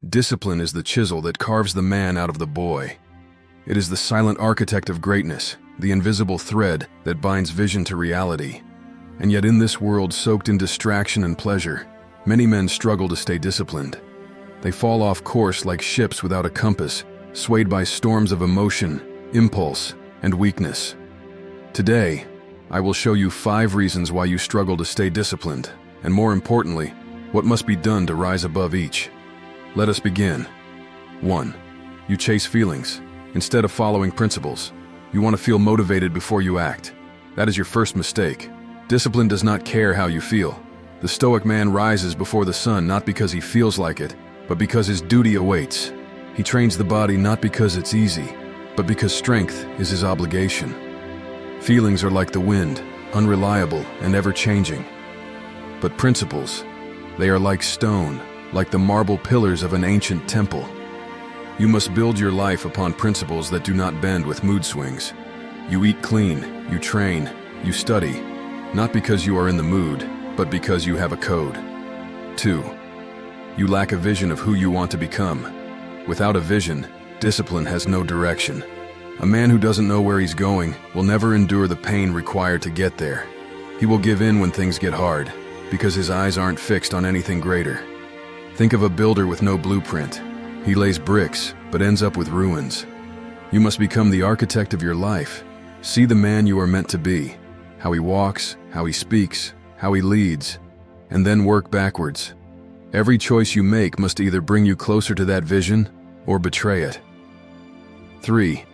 Discipline is the chisel that carves the man out of the boy. It is the silent architect of greatness, the invisible thread that binds vision to reality. And yet in this world soaked in distraction and pleasure, many men struggle to stay disciplined. They fall off course like ships without a compass, swayed by storms of emotion, impulse, and weakness. Today, I will show you 5 reasons why you struggle to stay disciplined, and more importantly, what must be done to rise above each. Let us begin. 1. You chase feelings. Instead of following principles, you want to feel motivated before you act. That is your first mistake. Discipline does not care how you feel. The Stoic man rises before the sun not because he feels like it, but because his duty awaits. He trains the body not because it's easy, but because strength is his obligation. Feelings are like the wind, unreliable and ever-changing. But principles, they are like stone, like the marble pillars of an ancient temple. You must build your life upon principles that do not bend with mood swings. You eat clean, you train, you study, not because you are in the mood, but because you have a code. 2. You lack a vision of who you want to become. Without a vision, discipline has no direction. A man who doesn't know where he's going will never endure the pain required to get there. He will give in when things get hard, because his eyes aren't fixed on anything greater. Think of a builder with no blueprint. He lays bricks, but ends up with ruins. You must become the architect of your life. See the man you are meant to be, how he walks, how he speaks, how he leads, and then work backwards. Every choice you make must either bring you closer to that vision or betray it. 3.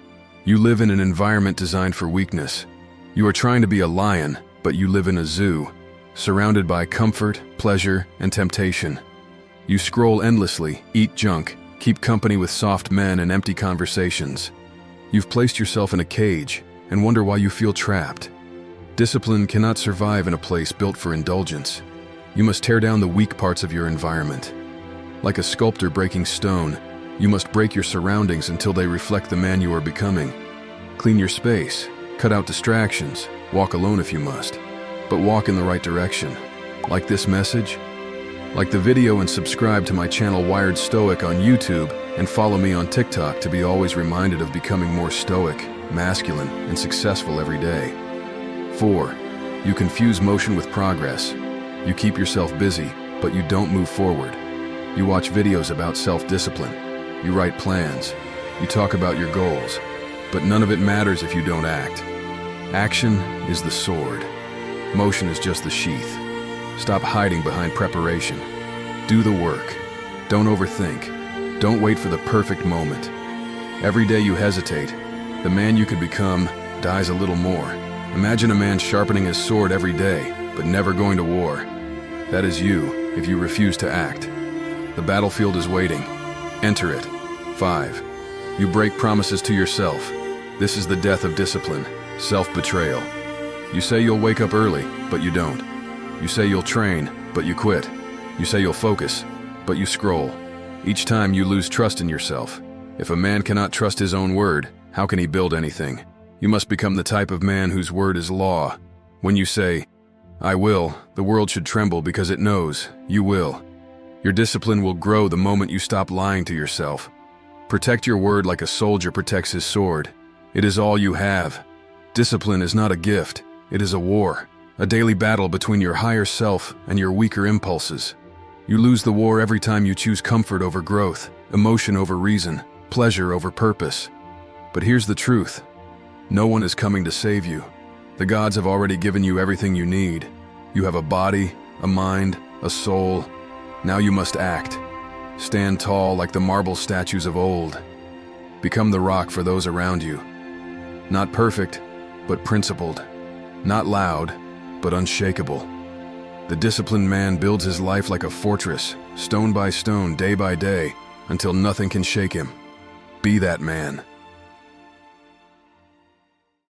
You live in an environment designed for weakness. You are trying to be a lion, but you live in a zoo, surrounded by comfort, pleasure, and temptation. You scroll endlessly, eat junk, keep company with soft men and empty conversations. You've placed yourself in a cage and wonder why you feel trapped. Discipline cannot survive in a place built for indulgence. You must tear down the weak parts of your environment. Like a sculptor breaking stone, you must break your surroundings until they reflect the man you are becoming. Clean your space, cut out distractions, walk alone if you must, but walk in the right direction. Like this message? Like the video and subscribe to my channel Wired Stoic on YouTube and follow me on TikTok to be always reminded of becoming more stoic, masculine, and successful every day. 4. You confuse motion with progress. You keep yourself busy, but you don't move forward. You watch videos about self-discipline. You write plans. You talk about your goals. But none of it matters if you don't act. Action is the sword. Motion is just the sheath. Stop hiding behind preparation. Do the work. Don't overthink. Don't wait for the perfect moment. Every day you hesitate, the man you could become dies a little more. Imagine a man sharpening his sword every day, but never going to war. That is you if you refuse to act. The battlefield is waiting. Enter it. 5. You break promises to yourself. This is the death of discipline, self-betrayal. You say you'll wake up early, but you don't. You say you'll train, but you quit. You say you'll focus, but you scroll. Each time you lose trust in yourself. If a man cannot trust his own word, how can he build anything? You must become the type of man whose word is law. When you say, I will, the world should tremble because it knows you will. Your discipline will grow the moment you stop lying to yourself. Protect your word like a soldier protects his sword. It is all you have. Discipline is not a gift, it is a war. A daily battle between your higher self and your weaker impulses. You lose the war every time you choose comfort over growth, emotion over reason, pleasure over purpose. But here's the truth. No one is coming to save you. The gods have already given you everything you need. You have a body, a mind, a soul. Now you must act. Stand tall like the marble statues of old. Become the rock for those around you. Not perfect, but principled. Not loud, but unshakable. The disciplined man builds his life like a fortress, stone by stone, day by day, until nothing can shake him. Be that man.